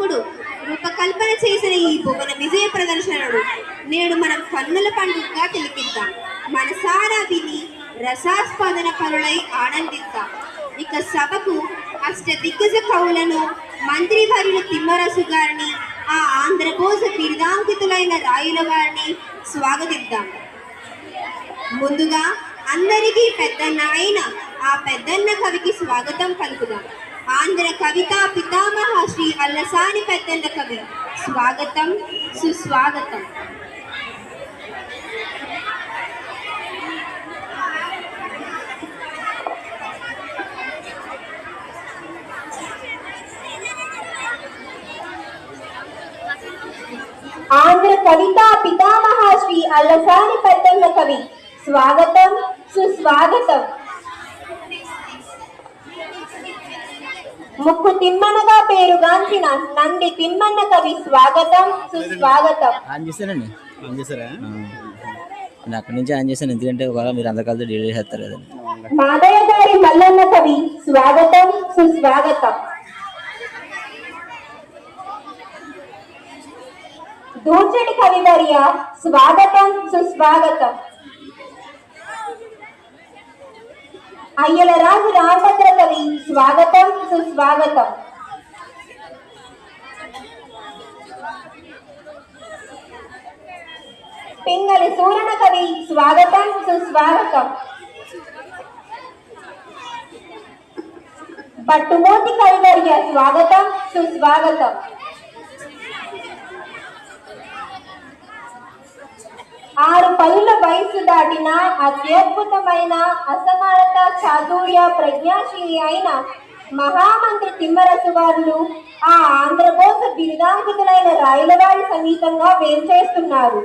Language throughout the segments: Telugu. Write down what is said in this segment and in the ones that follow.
ప్రముఖుడు రూపకల్పన చేసిన ఈ భువన విజయ ప్రదర్శనను నేడు మనం కన్నుల పండుగగా తిలకిద్దాం. మనసారా విని రసాస్పదన పరులై ఆనందిద్దాం. ఇక సభకు అష్ట దిగ్గజ కవులను, మంత్రివర్యులు తిమ్మరసు గారిని, ఆ ఆంధ్రభోజ బిరుదాంకితులైన రాయుల వారిని స్వాగతిద్దాం. ముందుగా అందరికీ పెద్దన్న అయిన ఆ పెద్దన్న కవికి స్వాగతం పలుకుదాం. ఆంధ్ర కవితా పితామహ శ్రీ అల్లసాని పెద్దన్న కవి స్వాగతం, సుస్వాగతం. ఆంధ్ర కవితా పితామహ శ్రీ అల్లసాని పెద్దన్న కవి స్వాగతం, సుస్వాగతం. ముక్కు తిమ్మనగా పేరుగాంచిన నంది తిమ్మన్న కవి స్వాగతం, సుస్వాగతం. అక్కడి నుంచి ఆన్ చేశాను, ఎందుకంటే ఒకవేళ మీరు అందరికీ డిలీట్ చేస్తారు కదండి. మాదయ్య గారి మల్లన్న కవి స్వాగతం, సుస్వాగతం. దూర్చటి కవివర్య స్వాగతం, సుస్వాగతం. అయ్యల రాజు రామభద్ర కవి స్వాగతం, సుస్వాగతం. పింగళి సూరణ కవి స్వాగతం, సుస్వాగతం. పట్టుమూర్తి కవివర్య స్వాగతం, సుస్వాగతం. ఆరు పదుల వయస్సు దాటిన అత్యద్భుతమైన అసమానత చాతుర్య ప్రజ్ఞాశీలి అయిన మహామంత్రి తిమ్మరసు వారులు ఆ ఆంధ్రభోజ బిరుదాంకితులైన రాయలవారి సమీపంగా వేంచేస్తున్నారు.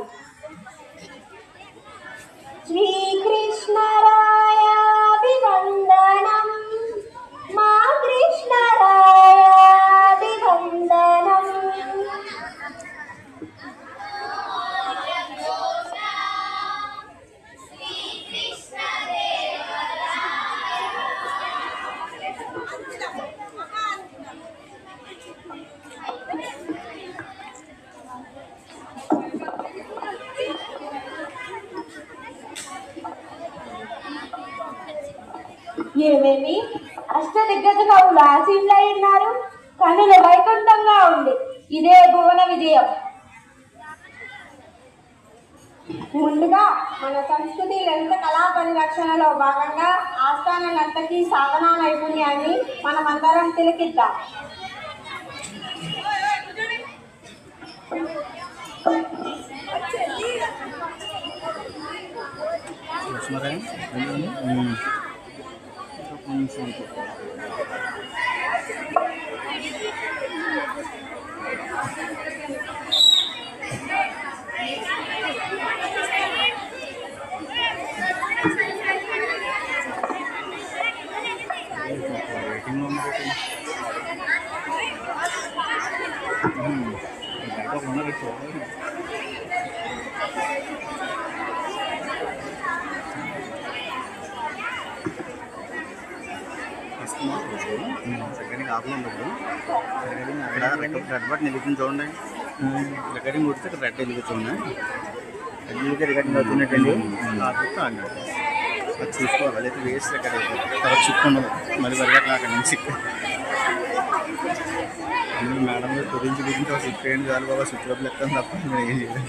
శ్రీకృష్ణరాయాభివందనం, మా కృష్ణరాయాభివందనం. ఏమేమి అష్టదిగ్గజ కవులు ఆశీనులై ఉన్నారు. కనుల వైకుంఠంగా ఉంది. ఇదే భువన విజయం. ముందుగా మన సంస్కృతి లలిత కళా పరిరక్షణలో భాగంగా ఆస్థాన నర్తకి సాధనా నైపుణ్యాన్ని మనమందరం తిలకిద్దాం. సెకండ్కి ఆఫ్లో ఉండదు. అక్కడ రెడ్ బటన్ వెలుగుతుంది చూడండి. రికార్డింగ్ కొడితే ఇక్కడ రెడ్ వెలుగుతుంది. రికార్డింగ్ అవుతున్నట్టండి. అది చూసుకోవాలి. అయితే వేస్ట్ రికార్డ్ అవుతుంది. తర్వాత చిక్కు ఉండదు. మరి పరిగెట్లా అక్కడ నుంచి మేడం గారు గురించి ఒక సిక్ వేయండి చాలు బాబా. స్విచ్ లోపల ఎత్తాను తప్ప నేను ఏం చేయలేదు.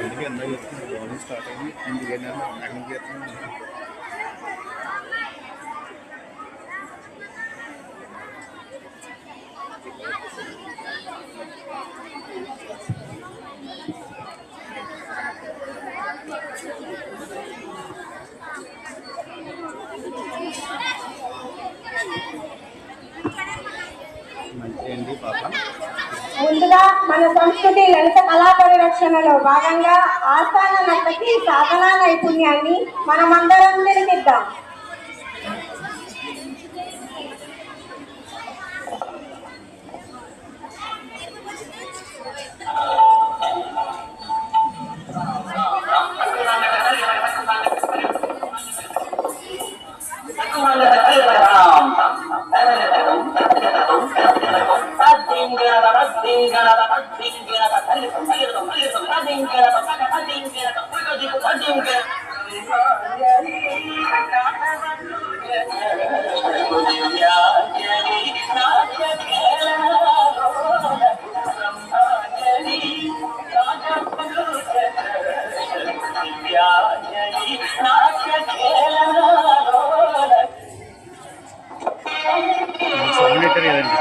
అందుకే అందరూ చెప్తున్నాను బాడీ స్టార్ట్ అయింది. ఇంటికి వెళ్ళాను అక్కడి నుంచి చెప్తున్నాను. ముందుగా మన సంస్కృతి లలిత కళా పరిరక్షణలో భాగంగా ఆస్థాన నర్తకి సాధనా నైపుణ్యాన్ని మనమందరం నిర్మిద్దాం. Thank you. సౌండ్ ఎట్టారు కదండి.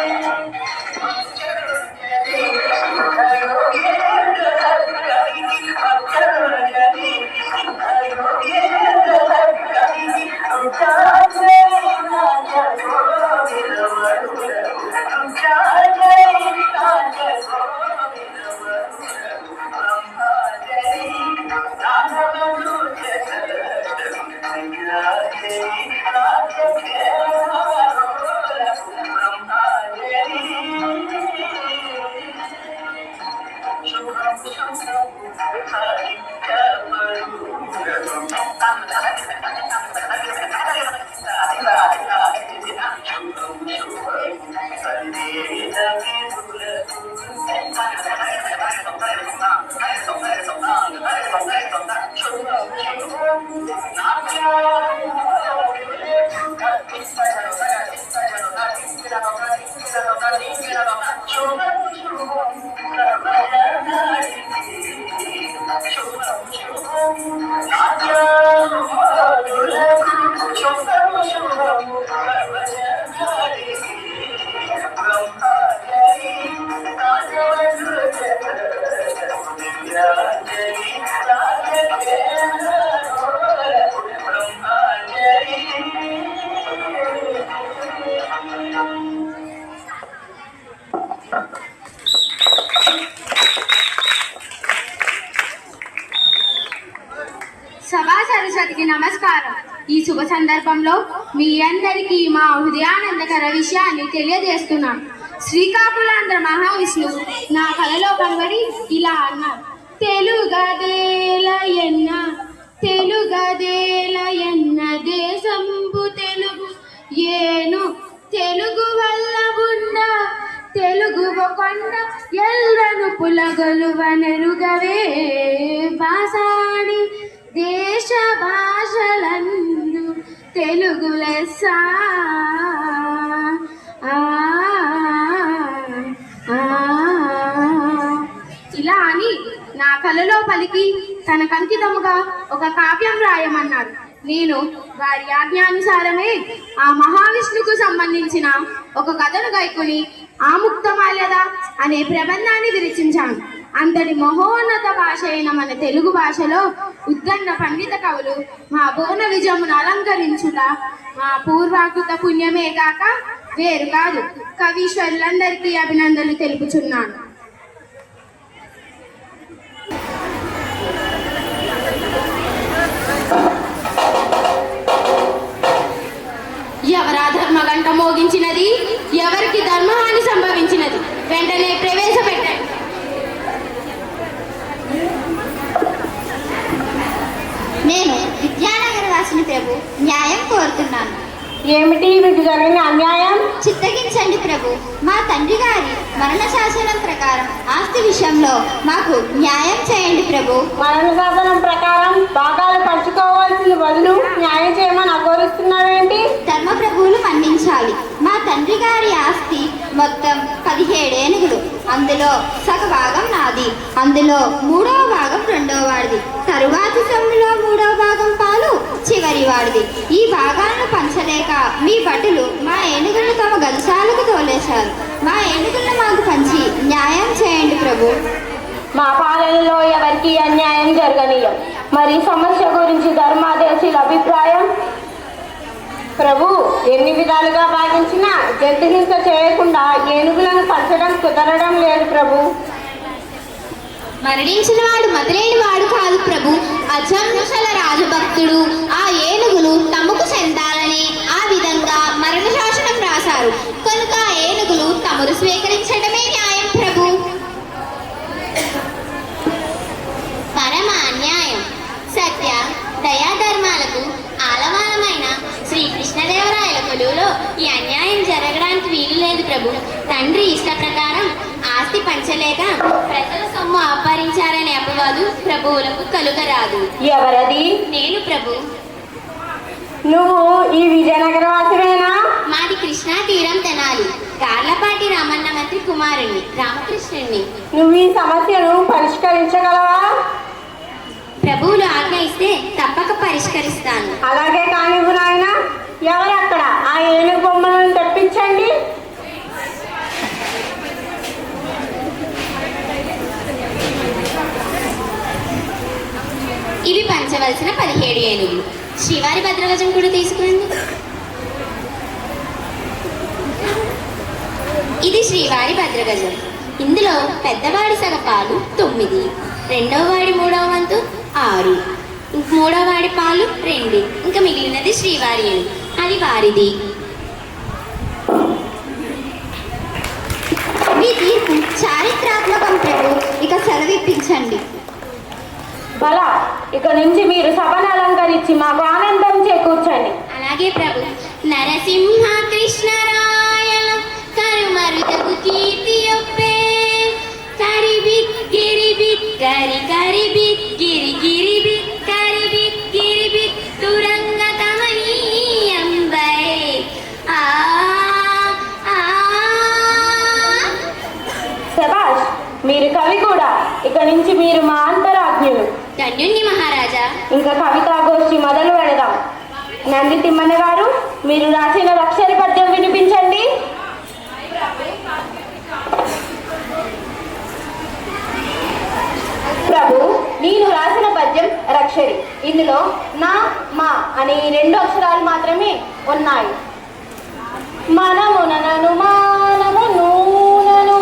సభా సరస్వతికి నమస్కారం. ఈ శుభ సందర్భంలో మీ అందరికీ మా హృదయానందకర విషయాన్ని తెలియజేస్తున్నాను. శ్రీకాకుళాంధ్ర మహావిష్ణువు నా కలలో కనబడి ఇలా అన్నారు: తెలుగదేలయన్న తెలుగదేలయన్న దేశంబు తెలుగు ఏను తెలుగు వల్ల ఉన్న తెలుగు కొండ ఎల్రను పులగలువనెరుగవే భాషాడి దేశ భాషలందు తెలుగు లెస్స. ఇలా అని నా కలలో పలికి తనకంకితముగా ఒక కావ్యం రాయమన్నారు. నేను వారి ఆజ్ఞానుసారమే ఆ మహావిష్ణుకు సంబంధించిన ఒక కథను గైకుని ఆముక్తమాల్యద అనే ప్రబంధాన్ని విరచించాను. అంతటి మహోన్నత భాష అయిన మన తెలుగు భాషలో ఉద్దన్న పండిత కవులు మా భువన విజయమును అలంకరించుట మా పూర్వాకృత పుణ్యమే కాక వేరు కాదు. కవీశ్వరులందరికీ అభినందనలు తెలుపుచున్నాను. ఎవరా ధర్మగంట మోగించినది? ఎవరికి ధర్మహాని సంభవించినది? వెంటనే ప్రవేశపెట్టండి. నేను విద్యానగర వాసిని ప్రభు, న్యాయం కోరుతున్నాను. ఏమిటి మీకు జరిగిన అన్యాయం? చిత్తగించండి ప్రభు. మా తండ్రి గారి మరణ శాసనం ప్రకారం ఆస్తి విషయంలో మాకు న్యాయం చేయండి ప్రభు. మరణ శాసనం ప్రకారం భాగాలు పంచుకోవాల్సిన బదులు న్యాయం చేయమని అఘోరిస్తున్నావేంటి? ధర్మ ప్రభువులు మన్నించాలి. మా తండ్రి గారి ఆస్తి మొత్తం 17 ఏనుగులు. అందులో సగ భాగం నాది, అందులో 3వ భాగం 2వ వాడిది, తరువాతి సొమ్ములో 3వ భాగం పాలు చివరి వాడిది. ఈ భాగాలను పంచలేక మీ భటులు మా ఏనుగులను తమ గంశాలకు తోలేశారు. మా ఏనుగులను మాకు పంచి న్యాయం చేయండి ప్రభు. మా పాలనలో ఎవరికి అన్యాయం జరగనీయం. మరి సమస్య గురించి ధర్మాదేశీల అభిప్రాయం? ప్రభు, ఎన్ని విధాలుగా భావించినా జంతుహింస చేయకుండా ఏనుగులను పంచడం కుదరడం లేదు ప్రభు. మరణించిన వాడు మదిలేని వాడు కాదు ప్రభు. అజంకుశల రాజభక్తుడు ఆ ఏనుగులు తమకు చెందాలని ఆ విధంగా మరణ శాసనం రాశారు కనుక ఆ ఏనుగులు తమరు స్వీకరించడమే న్యాయం ప్రభు. పరమ అన్యాయం. సత్య దయాధర్మాలకు ఆలవాలమైన శ్రీకృష్ణదేవరాయల కొలువులో ఈ అన్యాయం జరగడానికి వీలు లేదు ప్రభు. తండ్రి ఇష్ట ప్రకారం ఆస్తి పంచలేక ప్రజల సొమ్ము అపహరించారనే అపవాదు ప్రభువులకు కలుగరాదు. ఎవరది? నేను ప్రభు. నువ్వు ఈ విజయనగర వాసివేనా? మాది కృష్ణా తీరం తెనాలి. కార్లపాటి రామన్న మంత్రి కుమారుణ్ణి, రామకృష్ణుణ్ణి. నువ్వు ఈ సమస్యను పరిష్కరించగలవా? ప్రభువులు ఆజ్ఞ ఇస్తే తప్పక పరిష్కరిస్తాను. అలాగే కానివ్వు నాయన. ఎవరక్కడ? ఆ ఏనుగు బొమ్మలను తెప్పించండి. ఇవి పంచవలసిన 17 ఏనుగులు. శ్రీవారి భద్రగజం కూడా తీసుకురండి. ఇది శ్రీవారి భద్రగజం. ఇందులో పెద్దవాడి సగ పాలు 9, రెండవ వాడి 3వ వంతు 6, మూడవ వాడి పాలు 2, ఇంకా మిగిలినది శ్రీవారి ఏనుగు, అది వారిది. మీ తీర్పు చారిత్రాత్మకం ప్రభు. ఇక సెలవిప్పించండి. బల, ఇక నుంచి మీరు సభను అలంకరించి మాకు ఆనందం చేకూర్చండి. అలాగే ప్రభు. నరసింహ కృష్ణరాయల కరుమరుతకు కీర్తి ఒప్పే కరిబిత్ గిరిబిత్ కరి కరిబిత్ గిరి గిరిబిత్ కరిబిత్ గిరిబిత్ తురంగ కమనీయంబై ఆ ఆ. శభాష్, మీరు కవి కూడా. ఇక నుంచి మీరు మా అంతరాజ్ఞులు. ధన్యుణ్ణి మహారాజా. ఇంకా కవితాగోష్ఠి మొదలు పెడదాం. నంది తిమ్మన్న గారు, మీరు రాసిన అక్షర పద్యం వినిపించండి. ప్రభు, నేను రాసిన పద్యం రక్షరి. ఇందులో నా మా అనే 2 అక్షరాలు మాత్రమే ఉన్నాయి. మనమునను మానము నూనను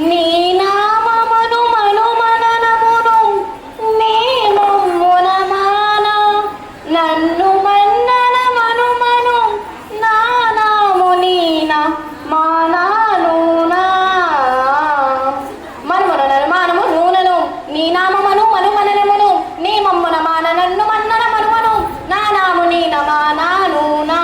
నీ నామమును మను మననమును నేమమున మాన నన్ను మన్నన మను మను నా నాము నీన మానానూనా. మనమునను మానము నూనను నీ నామమును మను మననమును నేమమున మాన నన్ను మన్నన మను మను నా నాము నీన మానానూనా.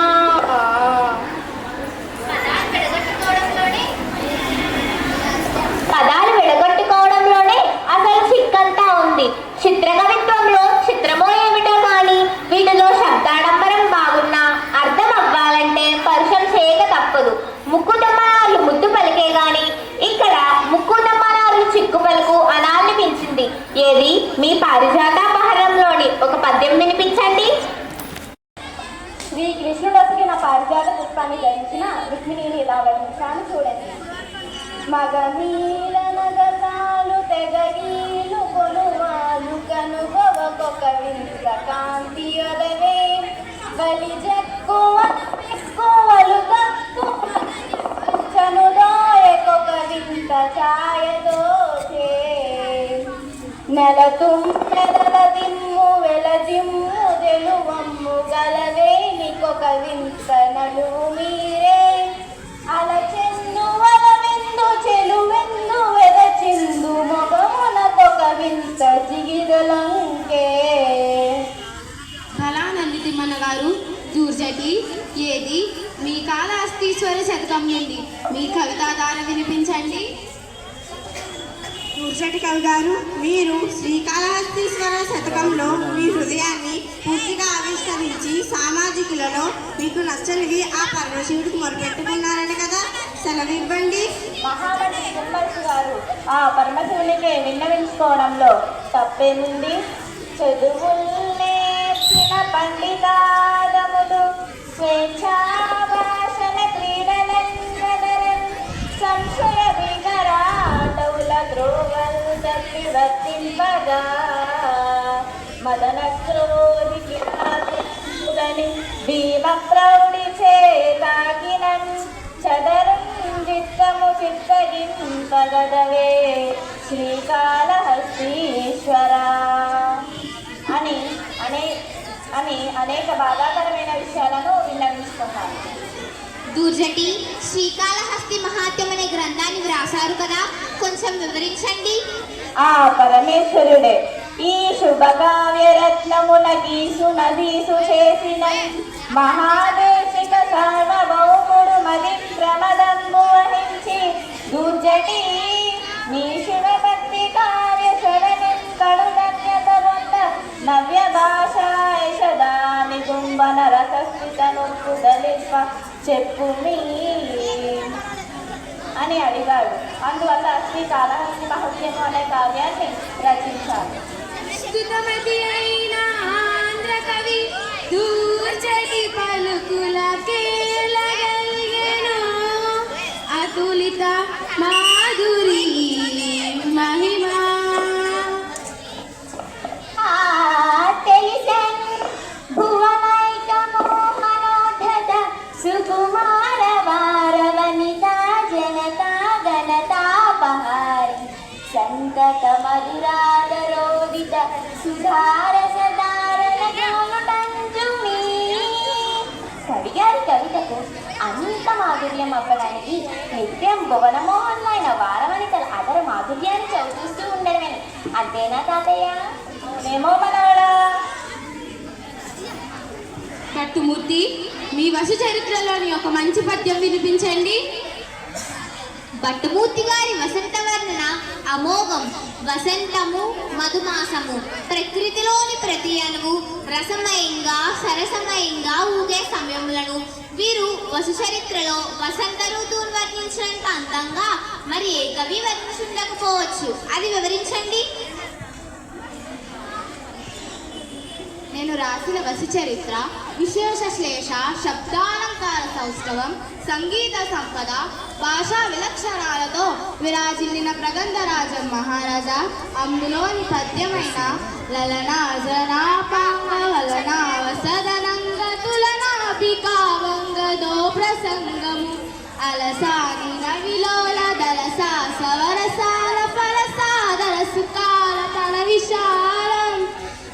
పదాలు విడగొట్టుకోవడంలోనే అసలు చిక్కంతా ఉంది. చిత్రకవిత్వంలో చిత్రమో ఏమిటో కానీ వీటిలో శబ్దాడంబరం బాగున్నా అర్థం అవ్వాలంటే పరుషం చేయక తప్పదు. ముక్కు దమ్మనాలు ముద్దు పలికే గాని ఇక్కడ ముక్కు దమ్మనాలు చిక్కు పలుకు అనాలనిపించింది. ఏది మీ పారిజాతాపహరంలోని ఒక పద్యం వినిపించండి. శ్రీకృష్ణుడొసగిన పారిజాత పుష్పాన్ని ధరించిన రుక్మిణిని ఇలా వర్ణించాను చూడండి. మగమీరన గజాలు తెగీలు కొనువాలు కనుగొవకొక వింత కాంతి ఒదవే బలి జక్కువ ఎక్కువలు చనుదోయకొక వింత ఛాయదోచే నెలతుమ్మెదల దిమ్ము వెలజిమ్ము తెలువమ్ము గలవేనికొక వింత నలువు మీరే అలచెన్ను వలవెందు చెలువెందు వెదచిందు మొగమునకొక వింత జిగిదలంకే. కళానంది తిమ్మన్న గారు, దూర్జటి ఏది మీ కాళహస్తీశ్వర శతకం నుండి మీ కవితాధార వినిపించండి. దూర్జటి కవి గారు, మీరు శ్రీకాళహస్తీశ్వర శతకంలో మీ హృదయాన్ని పూర్తిగా ఆవిష్కరించి సామాజికులలో మీకు నచ్చనివి ఆ పరమశివుడికి మొరపెట్టుకున్నారని కదా, సెలవివ్వండి. మహామంత్రి తిమ్మర్తి గారు, ఆ పరమశివునికి విన్నవించుకోవడంలో తప్పేముంది? చదువుల్నేర్చిన పండితాదములు స్వేచ్ఛాభాషణ క్రీడలంగనరన్ సంశయ వికరాటవుల ద్రోవల్ తప్పి వర్తింపగా మదన క్రోధికి రాజుని భీమ ప్రౌఢి చేతాకినన్ చదరం చిత్తము చిత్తగింపగదవే శ్రీకాళహస్తీశ్వర అని అనేక బాధాకరమైన విషయాలను విన్నవించుకున్నాను. దూర్జటి, శ్రీకాళహస్తి మహాత్యం అనే గ్రంథాన్ని వ్రాసారు కదా, కొంచెం వివరించండి. ఆ పరమేశ్వరుడే ఈ శుభకావ్య రత్నముల గీసు నదీసు చేసిన మహాదేశిక సార్వభౌముడు మది ప్రమదంబు వహించి దూర్జటి నీ శివభక్తి కార్య శరణిన్ కడుధన్యత పొంద నవ్య భాష యశదాని గుంబన రసస్థిత నొప్పు దలిప చెప్పు మీ అని అడిగాడు. అందువల్ల శ్రీ కాళహస్తి మహత్యము అనే కావ్యాన్ని రచించారు. స్తుతమతి అయిన ఆంధ్ర కవి దూర్చటి పలుకుల కేలగలిగెను అతులిత మాధురి మహిమా. తెలిసన్ భువనైక మోహనోద్ధత సుకుమార వార వనితా జనతా గణతాపహారి సంతత మధురాదరోదిత సుధారస దారణ గోలుటంజుమీ. కవిగారి కవితకు అంత మాధుర్యం అవ్వడానికి నిత్యం భువనమోహన్లైన వారవనితల అదర మాధుర్యాన్ని చవిచూస్తూ ఉండడమే. అంతేనా తాతయ్య? మేమో మనవడా. భట్టుమూర్తి, మీ వసు చరిత్రలోని ఒక మంచి పద్యం వినిపించండి. భట్టుమూర్తి గారి వసంత వర్ణన అమోఘం. వసంతము మధుమాసము, ప్రకృతిలోని ప్రతి అణువు రసమయంగా సరసమయంగా ఊగే సమయములను వీరు వసు చరిత్రలో వసంత ఋతువును వర్ణించినంత అందంగా మరి ఏ కవి వర్ణించుండకపోవచ్చు. అది వివరించండి. నేను రాసిన వసు చరిత్ర విశేష శ్లేష శబ్దాలంకార సౌష్ఠవం సంగీత సంపద భాషా విలక్షణాలతో విరాజిల్లిన ప్రగంధరాజం మహారాజా అందులోని పద్యమైన లలనా జనాపాంగ వలనా వసదనంగ తులనాభికావంగదో ప్రసంగము అలసాని రవిలోల దలసా సవరసాల ఫలసాదర సుకాల తన విశాలం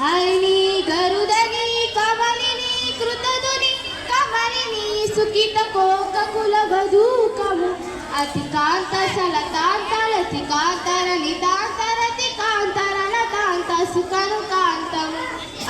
హరిణి గరుదని కమలిని కృతదుని కమలిని సుఖిత కోక కుల వధూకము అతికాంత సలతాంతరతి కాంతర నితాంతరతి కాంతర నతాంత సుఖను కాంతము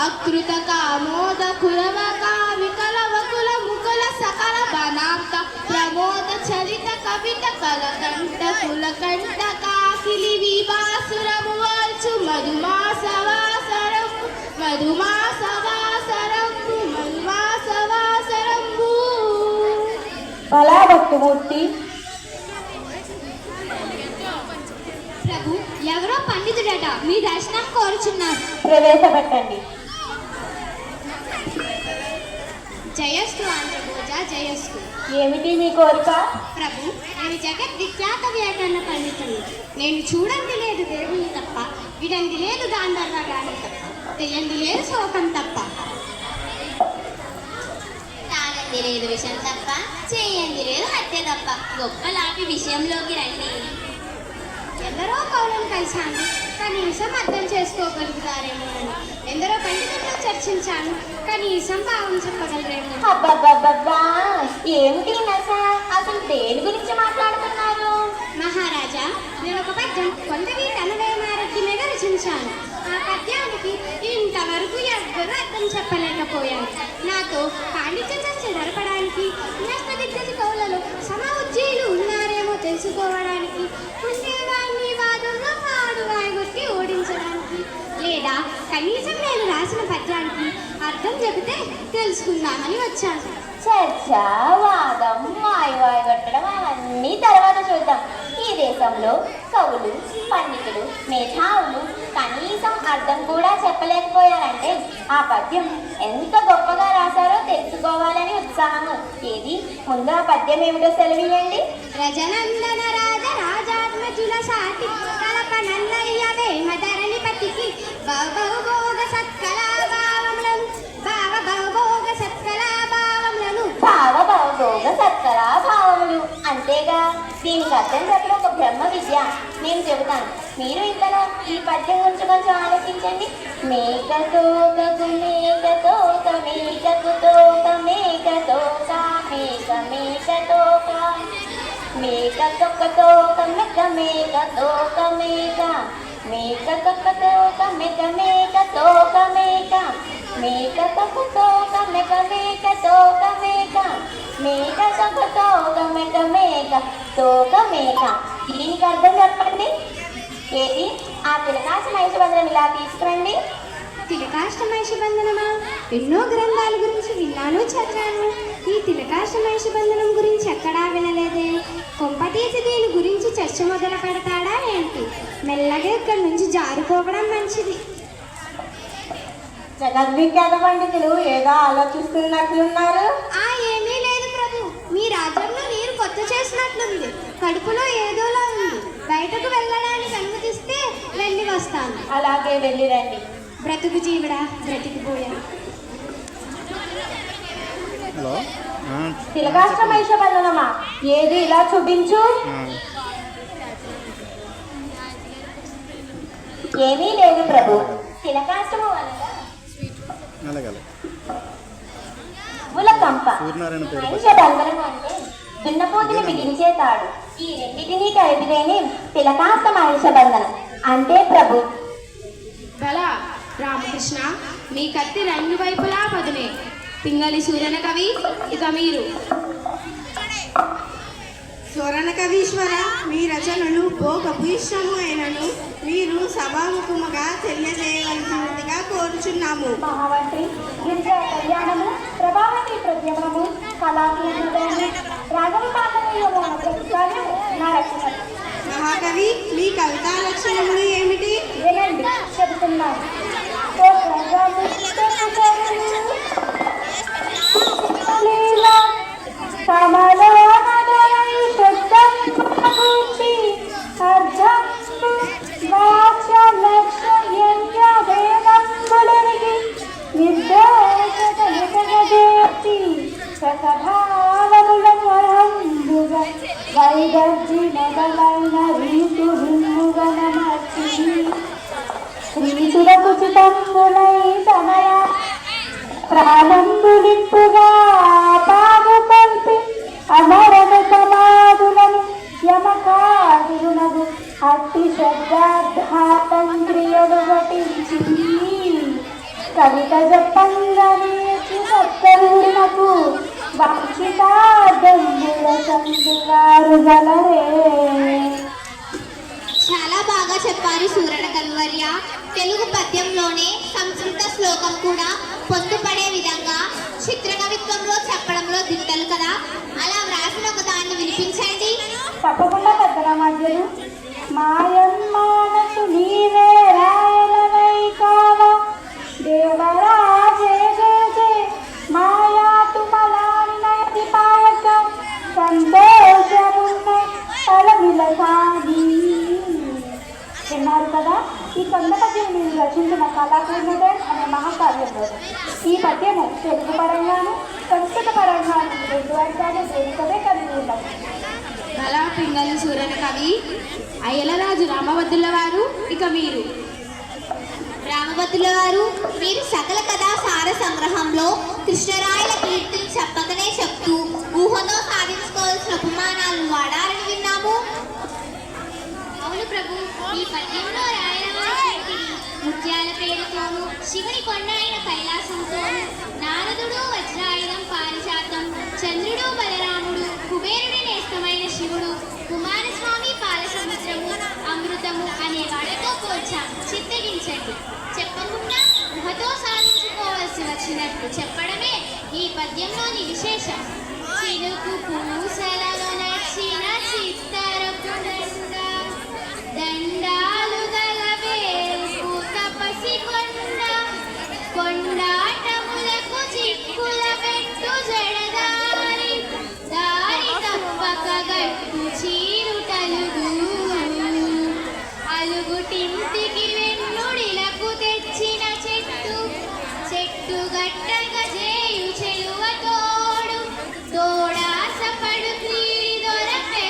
అకృత కామోద కులవ కామి కలవ కుల ముకుల సకల బనాంత ప్రమోద చరిత కవిత కలకంఠ కులకంఠ కాకిలి వివాసురము వాల్చు మధుమాసవాసరంబు మధుమాసవాసరంబు మధుమాసవాసరంబు. అలా భక్తుమూర్తి. ప్రభు, ఎవరో పండితుడట మీ దర్శనం కోరుచున్నారు. ప్రవేశపెట్టండి. జయస్తు ఆంధ్రభోజ జయస్తు. ఏమిటి మీ కోరిక? ప్రభు, నేను జగత్ విఖ్యాత వ్యాకరణ పండితుడు. నేను చూడండి లేదు దేవుని తప్ప, విడంది లేదు గాంధర్వ గాని తప్ప, తెలియంది లేదు శోకం తప్ప, తాగంది లేదు విషయం తప్ప, చేయంది లేదు హత్య తప్ప. గొప్పలాంటి విషయంలోకి రండి. ఎందరో కవులను కలిశాను, కనీసం అర్థం చేసుకోగలుగుతారేమో అని. ఎందరో పండితులతో చర్చించాను, కనీసం భావం చెప్పగలరేమో. అబ్బబ్బబ్బబ్బా, ఏమిటి నస? అసలు దేని గురించి మాట్లాడుతున్నారు? మహారాజా, నేను ఒక పద్యం కొండవి తనవేమారెడ్డి మీద రచించాను. ఆ పద్యానికి ఇంతవరకు ఎవ్వరూ అర్థం చెప్పలేకపోయారు. నాతో పాండిత్యం చర్చ జరపడానికి దిగ్గజ కవులలో సమఉజ్జీలు ఉన్నారేమో తెలుసుకోవడానికి, ఉండేవాడిని వాదంలో పాడు వాయిగొట్టి ఓడించడానికి, లేదా కనీసం నేను రాసిన పద్యానికి అర్థం చెబితే తెలుసుకుందామని వచ్చాను. చర్చ, వాదం, వాయి కొట్టడం అవన్నీ తర్వాత చూద్దాం. ఈ దేశంలో కవులు, పండితులు, మేధావులు కనీసం అర్థం కూడా చెప్పలేకపోయారంటే ఆ పద్యం ఎంత గొప్పగా రాశారో తెలుసుకోవాలని ఉత్సాహము. ఏది ముందు ఆ పద్యం ఏమిటో సెలవియండి. రజనందన రాజ రాజాత్మజుల సాటి కలప నన్నయ్య వేమధరణిపతికి భవభోగ సత్కళాభావములను భావభోగ సత్కళాభావములను భావభోగ సత్కరా భావములు అంతేగా. దీనికి అర్థం చెప్పడం ఒక బ్రహ్మ విద్య. నేను చెబుతాను, మీరు ఇంతలో ఈ పద్యం గురించి కొంచెం ఆలోచించండి. మేకతోకకు మేకతోక మేకకు తోక మేకతోక మేక మేకతోక మేక తొక్క తోక మెక్క మేక తోక మేక మేక కక్క తోక మెక మేక తోక మేక మేక కక్క తోక మెక మేక తోక మేక మేక కక్క తోక మెక మేక తోక మేక. దీనికి అర్థం చెప్పండి. ఏది? ఆ తిలకాష్టమైష బంధనం ఇలా తీసుకురండి. తిలకాష్టమైష బంధనమా? ఎన్నో గ్రంథాల గురించి విన్నాను, చదివాను. ఈ తిలకాష్టమైష బంధనం గురించి ఎక్కడా వినలేదే. కొంపతీసి దీని గురించి చర్చ మొదలు పెడతాడా ఏంటి? మెల్లగా ఇక్కడి నుంచి జారిపోవడం మంచిది. జగద్విఖ్యాత పండితులు ఏదో ఆలోచిస్తున్నట్లున్నారు. ఏమీ లేదు ప్రభు, మీ రాజ్యంలో నీరు కొత్త చేసినట్లుంది. కడుపులో ఏదోలా ఉంది. బయటకు వెళ్ళడానికి అనుమతిస్తే వెళ్ళి వస్తాను. అలాగే వెళ్ళిరండి. బ్రతుకు జీవుడా, బ్రతికిపోయా. హలో తిలకాష్టమైష బంధనమా? ఏది? ఇలా చూపించు. ఏమీ లేదు ప్రభు. తిలకాష్టము అనగా అలాగే ఉలకంప. సూర్యనారాయణ పేరు మహిష బంధనము అంటే దున్నపోతుని బిగించే తాడు. ఈ రెండింటినీ కలిపితేనే తిలకాష్ట మహిష బంధనం అంటే ప్రభు. బలా రామకృష్ణ, మీ కత్తి రెండు వైపులా పదునే. పింగళి సూరన కవి, ఇక మీరు. స్వరణ కవీశ్వర, మీ రచనలు భోగపు ఇష్టము అయినను మీరు సభాముఖముగా తెలియజేయవలసినదిగా కోరుచున్నాము. మహావంతి గిరిజా కళ్యాణము, ప్రభావతి ప్రద్యమనము, కళాత్మకము, రాఘవ పాఠనీయము అన్న ప్రతికార్యము నా రచన. మహాకవి, మీ కవితా లక్షణములు ఏమిటి? వినండి, చెబుతున్నాను. వైదర్జి మొదలైన రీతు హిందుగనమర్చి శ్రీతులకు చితంబులై సమయ ప్రాణంబులింపుగా పాదుకొల్పి అమరణ సమాధులను యమకాదునగు అట్టి శ్రద్ధార్థాతంత్రియలు ఘటించి కవిత చెప్పంగనేసి సప్తరునకు వాంఛితార్థంబుల సందుగారు గలరే. చాలా బాగా చెప్పారు సూరణ కల్వర్య. తెలుగు పద్యంలోనే సంస్కృత శ్లోకం కూడా పొందుపడే విధంగా చిత్రకవిత్వంలో చెప్పడంలో దిట్టలు కదా. అలా వ్రాసిన ఒక దాన్ని వినిపించండి. తప్పకుండా పెద్దల మధ్యలు మాయన్మానసు నీవే రాయలవై కావా దేవరాజే జే జే మాయాతు మలాని నయతి పాయక సంతోషమున్నై తలమిల సాగి. విన్నారు కదా, ఈ కొండ పద్యం నేను రచించిన కళాపూర్ణుడే అనే మహాకావ్యంలో ఈ పద్యము తెలుగు పరంగాను సంస్కృత పరంగాను రెండు వర్గాలు దేనికదే కలిగి ఉన్నాయి. బలా పింగళి సూరన కవి, అయ్యలరాజు రామవద్దుల వారు, ఇక మీరు. రామభద్రుల వారు, మీరు సకల కథా సార సంగ్రహంలో కృష్ణరాయల కీర్తిని చెప్పకనే చెప్తూ ఊహతో సాధించుకోవాల్సిన ఉపమానాలను వాడారని విన్నాము. అవును ప్రభు, ఈ పద్యంలో రాయలవారి కీర్తిని ముత్యాల పేరుతోనూ శివుని కొండ అయిన కైలాసంతోనూ నారదుడు వజ్రాయుధం పారిజాతం, చంద్రుడు బలరాముడు, కుబేరుడి నేస్తమైన శివుడు, కుమారస్వామి పాలసముద్రము, అమృతము అనే వాటితో పోల్చాం. చిత్తగించండి. చెప్పకుండా ఊహతో సాధించుకోవాల్సి వచ్చినట్లు చెప్పడమే ఈ పద్యంలోని విశేషం. చిరుకు పూసలలో నచ్చిన చిత్తరకు దండాలు గలవే తపసి కొండ కొండాటములకు చిక్కుల పెట్టు జడదారి దారి తప్పక గట్టు చీరుటలుగు అలుగుటింటికి వెన్నుడిలకు తెచ్చిన చెట్టు చెట్టు గట్టగ చేయు చెలువ తోడు తోడాసపడు దొరపే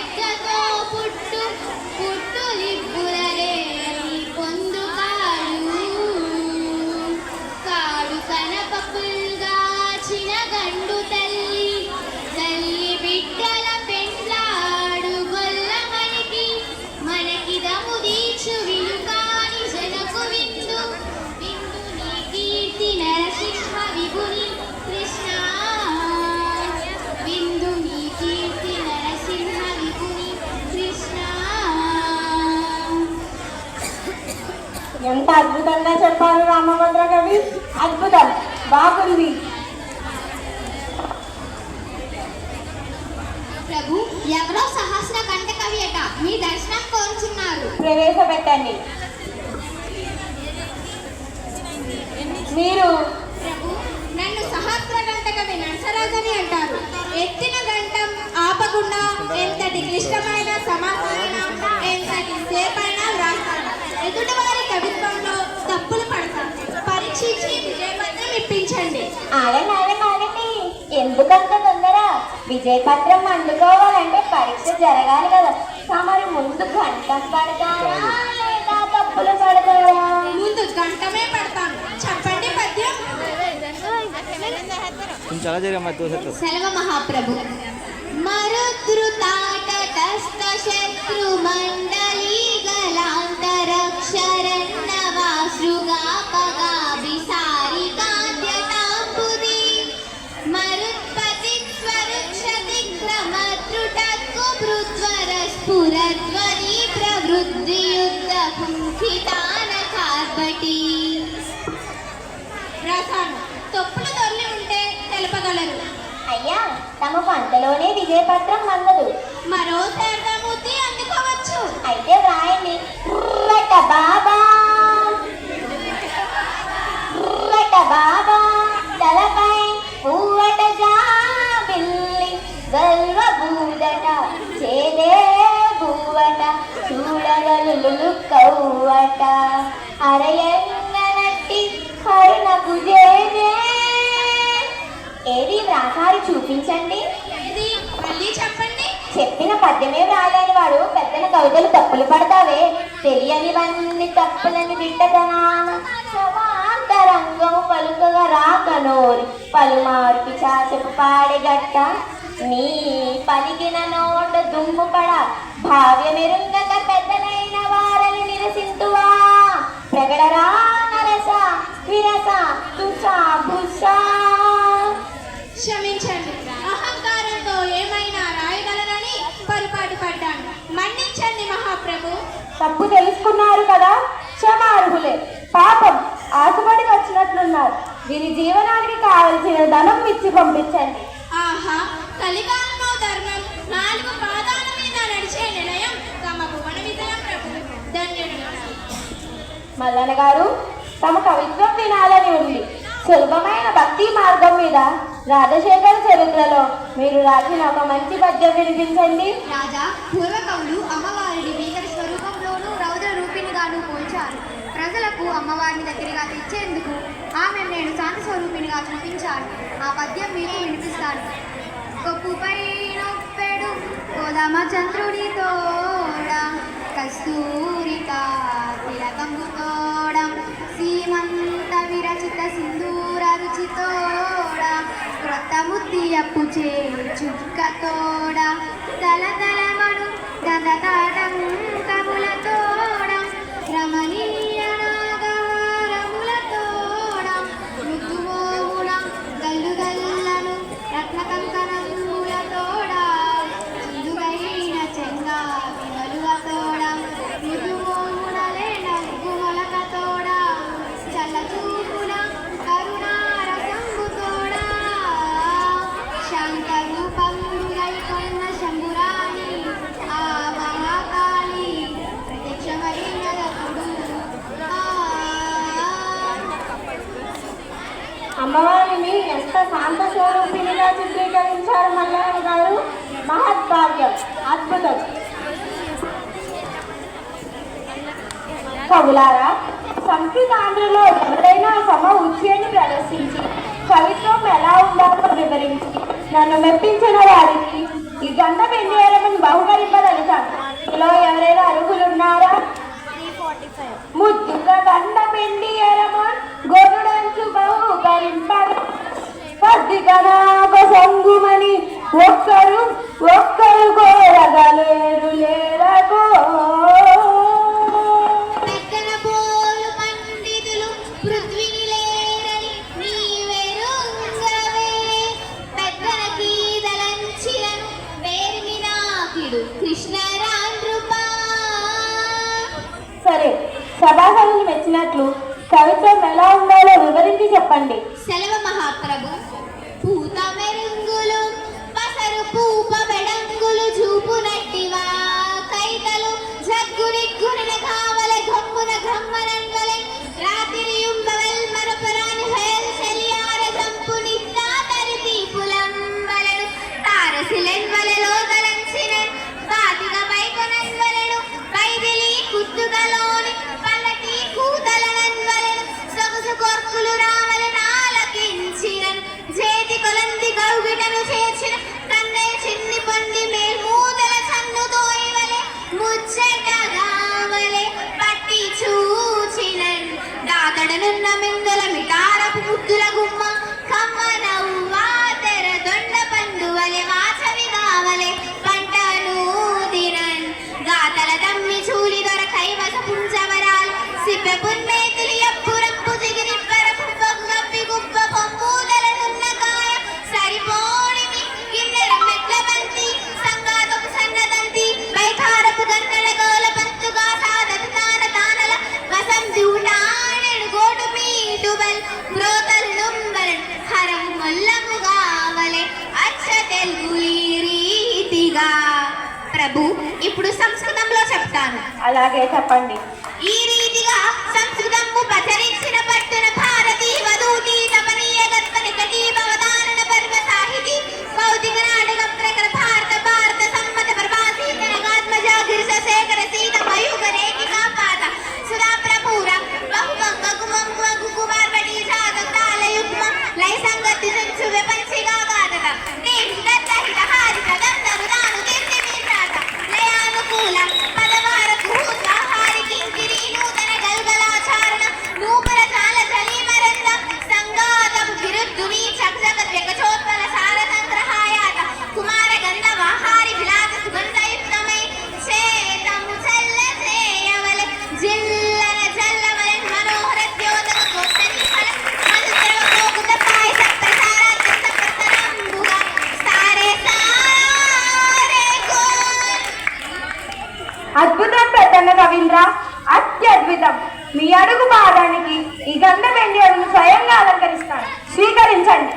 ఎంత అద్భుతంగా చెప్పారు రామభద్ర కవి. అద్భుతం, బాగుంది. ప్రభు, ఎవరో సహస్ర కంఠ కవి అట మీ దర్శనం కోరుచున్నారు. ప్రవేశపెట్టండి. మీరు ప్రభు, నన్ను సహస్ర కంఠ కవి నరసరాజని అంటారు. ఎత్తిన గంటం ఆపకుండా ఎంతటి క్లిష్టమైన సమాధాన ఎంతటి సేపైనా వ్రాస్తాను. ఎదుటివారి కవిత్వంలో తప్పులు పడతాను. పరీక్షించి విజయపత్రం ఇప్పించండి. ఆగండి, ఎందుకంత తొందర? విజయపత్రం అందుకోవాలంటే పరీక్ష జరగాలి కదా. తమరు ముందు గంటం పడతారా లేదా తప్పులు పడతారా? ముందు గంటమే పడతాను. చెప్పండి పద్యం. కొంచెం అలా జరిగా తోసేస్తావు. సెలవ మహాప్రభు. మరుద్రుతాటస్థ శత్రు మండలీ గలాంతరక్షరన్నవాశ్రుగాపగా విసారి కాద్యతాంబుది మరుత్పతి స్వరుక్షతి క్రమత్రుటక్కు భృద్వర స్ఫురధ్వని ప్రవృద్ధి యుద్ధ కుంఠితాన కార్బటి. రాసాను. తప్పులు దొర్లి ఉంటే తెలపగలరు. అయ్యా, తమకు అంతలోనే విజయపత్రం అందదు. మరో శారదామూర్తి అందుకోవచ్చు. అయితే వ్రాయండి. రుర్రట బాబా, రుర్రట బాబా, తలపై పువ్వట జాబిల్లి గల్వ బూదట చేదే బూవట చూడగలు కవ్వట అరయన్ననట్టి కరుణకు జేజే. ఏది వ్రాసారి చూపించండి. ఇది మళ్ళీ చెప్పండి. చెప్పిన పద్యమే వ్రాయలేని వాడు పెద్దన కవితలు తప్పులు పడతావే. తెలియనివన్నీ తప్పులని దిట్టదనాన సమాంతరంగము పలుకగా రాకనోరి పలుమార్పి చాచెపు పాడెగట్ట నీ పలికిన నోట దుమ్ము పడ భావ్యమెరుంగక పెద్దలైన వారని నిరసింతువా. ప్రగడరా నరస విరస తుషా భుషా. క్షమించండి, అహంకారంతో ఏమైనా రాయగలరని పొరపాటు పడ్డాను. మన్నించండి మహాప్రభు. తప్పు తెలుసుకున్నారు కదా, క్షమార్హులే. పాపం ఆశపడి వచ్చినట్లున్నారు. వీరి జీవనానికి కావలసిన ధనం ఇచ్చి పంపించండి. ఆహా, కలికాలంలో ధర్మం 4 పాదాల మీద నడిచే నిలయం తమ భువన విజయం ప్రభు. ధన్యుడు. మల్లన్న గారు, తమ కవిత్వం వినాలని ఉంది. సులభమైన భక్తి మార్గం మీద రాజశేఖర చరిత్రలో మీరు రాసిన ఒక మంచి పద్యం వినిపించండి. రాజా, పూర్వ కవులు అమ్మవారిని భీకర స్వరూపంలోనూ రౌద్ర రూపిణిగాను పోల్చారు. ప్రజలకు అమ్మవారిని దగ్గరగా తెచ్చేందుకు ఆమె నేను శాంత స్వరూపిణిగా చూపించాను. ఆ పద్యం మీకు వినిపిస్తాను. కొప్పుపై నొప్పెడు కోదమ చంద్రుడి తోడ కస్తూరిక తిలకంబు తోడ సీమంత విరచిత సింధూర రుచి తోడ క్రొత్త ముత్తియప్పు చే చుక్క తోడ తలతలమను గంధకాటంకముల తోడ రమణీయ నాగహారముల తోడ మృదుమోముల గల్లు గల్లను రత్న కంకణముల తోడ చిందుగైన చెంగా విమలువ తోడ మృదుమోములలే నవ్వు మొలక తోడ చల్ల చూపుల కరుణారసంబు తోడ శాంత రూపంబులై కొన్న శంభురాణి ఆ మహాకాళి ప్రత్యక్షమైనదప్పుడు. అమ్మవారిని ఎంత శాంత స్వరూపిణిగా చిత్రీకరించారు మల్లన్న గారు. మహద్భాగ్యం, అద్భుతం. కవులారా, సంస్కృత ఆంధ్రలో ఎవరైనా సమ ఉచ్యాన్ని ప్రదర్శించి కవిత్వం ఎలా ఉండాలో వివరించి నన్ను మెప్పించిన వారికి ఈ గంట పెండియరమని బహుకరింపదలిచాను. ఇలా ఎవరైనా అర్హులున్నారా? ముద్దుగా గంట పెండియరమన్ గొడుడంచు బహుకరింపద పద్దికనాక సంగుమని ఒక్కరు కోరగలేరు లేరగో. పెద్దన పోలు పండితులు పృథ్వీని లేరని నీవెరుంగవే. పెద్దన కీదలంచిరను వేరిమి నాకిడు కృష్ణరాండ్రుపా. సరే, సభాసదులు మెచ్చినట్లు కవిత్వం ఎలా ఉండాలో వివరించి చెప్పండి. సెలవు మహాప్రభు. పూత మెరుంగులు పసరు పూప బెడంగులు చూపునట్టివా కైతలు జగ్గునిగ్గున కావల గమ్మున గమ్మనంగలే రాత్రి యుంబవల్ మరపరాని హయల్ చెలియార జంపు నిత్తా తరితి పులంబలను తారసిలెన్వలలో తలంచినన్ బాతిగ బైకొనన్వలను బైదిలి కుద్దుగలోని పల్లకి కూతలనన్వలను సొగసు కొర్కులు రావల నాలకించినన్ చేతి కొలంది గౌగిటను చేర్చిన కన్నే చిన్ని పొంది మేల్మూదల సన్నుతో ఇవలే ముచ్చటగావలే పట్టి చూచినన్ దాతడనున్న మిందల మిటారపు ముద్దుల గుమ్మ కమ్మ నవ్వా తెర దొండ పండువలే వాచవి కావలే పంటను దినన్ గాతల దమ్మి చూలి దొర కైవస పుంజవరాల్ సిప్పె పున్మేతులి ఎప్పురంపు జిగిరిప్పరపు పొగ్గప్పి గుప్ప పొంపూదలనున్న కాయ సరిపోడిమి గిన్నెర మెట్ల బంతి సంగాతపు సన్నదంతి బైకారపు గన్నెల గోల పంతుగా సాదత తాన తానల వసంతి ఉటాణెడు గోటు మీటుబల్ బ్రోతలు నుంబలన్ హరము మొల్లము గావలే అచ్చ తెలుగులి రీతిగా. ప్రభు, ఇప్పుడు సంస్కృతంలో చెప్తాను. అలాగే చెప్పండి. ఈ రీతిగా సంస్కృతము ప్రచరించిన పట్టున భారతీ వధూతి తపనీయ గత్వని కటీ భవదానన పర్వ సాహితి భౌతిక నాటకం ప్రకట భారత సమ్మత ప్రవాసీ జనగాత్మజ గిరిశ శేఖర సీత మయూగ రేఖికా పాత సుధా ప్రపూర బహుమంగ కుమంగు కుమార్ బడి జాగతాలయుగ్మ లయ సంగతి సంచు విపంచిగా గాదత నేను దత్తహిత హారిత దంతరు దాను కీర్తి మీత్రాత లయానుకూల పదవార కూత హారి కింకిరి నూతన గల్గలాచారణ నూపర చాల చలీమరంద సంగాతము గిరుద్దుని చక్జగ త్యగచోత్పల సారతంత్రహాయాత కుమార గంధవ హారి విలాస సుగంధయుక్తమై చేతము చల్ల చేయవలె జిల్లన జల్లవలె మనోహర ద్యోతక గోప్తని ఫల మధుద్రవ గోకుత పాయస ప్రసారాత్యంత ప్రసరంబుగా సారే సారే గోన్. అద్భుతం ప్రసన్న కవీంద్ర, అత్యద్భుతం. మీ అడుగు పాదానికి ఈ గంధ వెండి అడుగు స్వయంగా అలంకరిస్తాను, స్వీకరించండి.